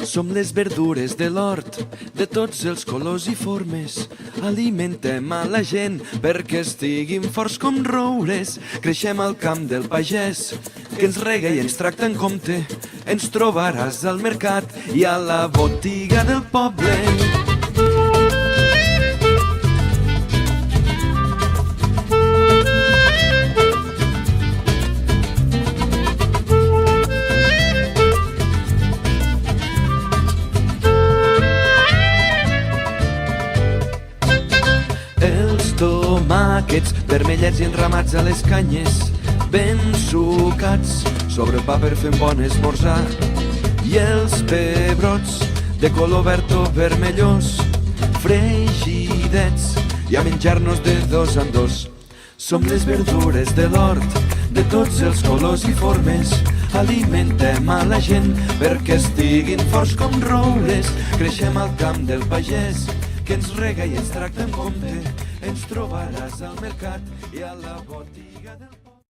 Som les verdures de l'hort, de tots els colors i formes. Alimentem a la gent perquè estiguin forts com roures. Creixem al camp del pagès, que ens rega i ens tracta en compte. Ens trobaràs al mercat i a la botiga del poble. Tomàquets vermellets i enramats a les canyes, ben sucats sobre el pa per fer un bon esmorzar. I els pebrots de color verd o vermellós, fregidets i a menjar-nos de dos en dos. Som les verdures de l'hort, de tots els colors i formes. Alimentem a la gent perquè estiguin forts com roures. Creixem al camp del pagès, que ens rega i ens tracta en compte. Ens trobaràs al mercat i a la botiga del